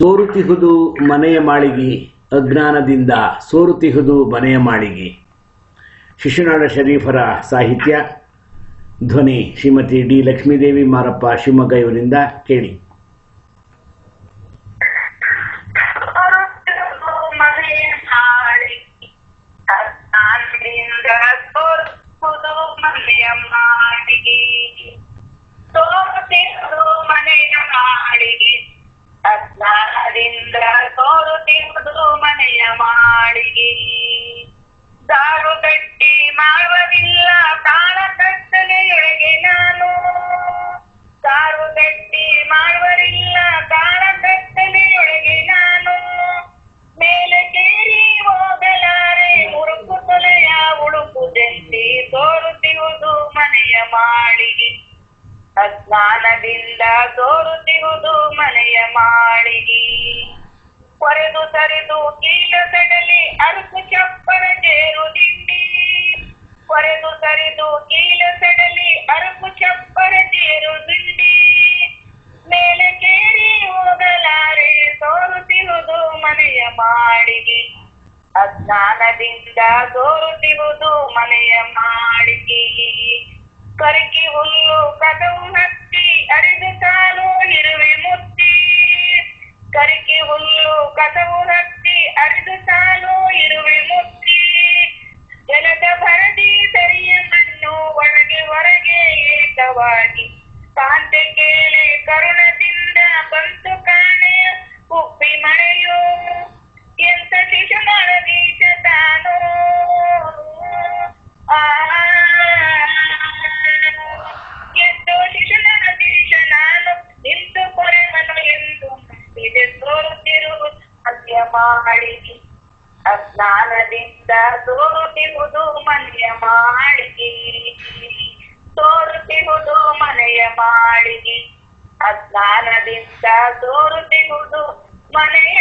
ತೋರುತಿಹುದು ಮನೆಯ ಮಾಳಿಗೆ ಅಜ್ಞಾನದಿಂದ ಸೋರುತಿಹುದು ಮನೆಯ ಮಾಳಿಗೆ. ಶಿಶುನಾಳ ಶರೀಫರ ಸಾಹಿತ್ಯ, ಧ್ವನಿ ಶ್ರೀಮತಿ ಡಿ ಲಕ್ಷ್ಮೀದೇವಿ ಮಾರಪ್ಪ, ಶಿವಮೊಗ್ಗ ಇವರಿಂದ ಕೇಳಿ. ಅಜ್ಞಾನದಿಂದ ತೋರುತ್ತಿರುವುದು ಮನೆಯ ಮಾಳಿಗೆ. ದಾರು ಗಟ್ಟಿ ಮಾಡುವುದಿಲ್ಲ ತಾಳ ಕತ್ತಲೆಯೊಳಗೆ ನಾನು. ದಾರು ಗಟ್ಟಿ ಮಾಡುವರಿಲ್ಲ ತಾಳ ಕತ್ತಲೆಯೊಳಗೆ ನಾನು. ಮೇಲೆ ಕೇರಿ ಹೋಗಲಾರೆ ಮುರುಕು ತೊಲೆಯ ಉಳುಕುದಂತೆ ತೋರುತ್ತಿರುವುದು ಮನೆಯ ಮಾಳಿಗೆ. ಅಜ್ಞಾನದಿಂದ ತೋರುತ್ತಿರುವುದು ಮನೆಯ ಮಾಳಿಗೆ. ಕೊರೆದು ಸರಿದು ಕೀಲ ಸಡಲಿ ಅರುಕು ಚಪ್ಪರ ಜೇರು ದಿಂಡಿ. ಕೊರೆದು ಸರಿದು ಕೀಲ ಸಡಲಿ ಅರುಕು ಚಪ್ಪರ ಜೇರು ದಿಂಡಿ. ಮೇಲೆ ಕೇರಿ ಹೋಗಲಾರೆ ತೋರುತ್ತಿರುವುದು ಮನೆಯ ಮಾಳಿಗೆ. ಅಜ್ಞಾನದಿಂದ ತೋರುತ್ತಿರುವುದು ಮನೆಯ ಮಾಳಿಗೆ. ಕರಕಿ ಹುಲ್ಲು ಕದವು ಹತ್ತಿ ಅರಿದು ಸಾಲು ಇರುವೆ ಮುತ್ತಿ. ಕರಕಿ ಹುಲ್ಲು ಕದವು ಹತ್ತಿ ಅರಿದು ಸಾಲು ಇರುವೆ ಮುತ್ತಿ. ಜಲದ ಭರದಿ ಸರಿಯ ಮಣ್ಣು ಒಳಗೆ ಹೊರಗೆ ಏಕವಾಗಿ. ಕಾಂತೆ ಕೇಳಿ ಕರುಣದಿಂದ ಬಂತು ಕಾಣೆ ಉಪ್ಪಿ ಮಳೆಯು. ಎಂತ ಶಿಶುನಾಳ ದೇಶ ತಾನು. ಎಷ್ಟೋ ಶಿಶುನಾಳ ದೇಶ ನಾನು ನಿಂತು ಕೊರೆವನು ಎಂದು ನಂಬಿದೆ ತೋರುತ್ತಿರುವುದು ಮನೆಯ ಮಾಳಿಗೆ. ಅಜ್ಞಾನದಿಂದ ತೋರುತ್ತಿರುವುದು ಮನೆಯ ಮಾಳಿಗೆ. ತೋರುತ್ತಿರುವುದು ಮನೆಯ ಮಾಳಿಗೆ. ಅಜ್ಞಾನದಿಂದ ತೋರುತ್ತಿರುವುದು ಮನೆಯ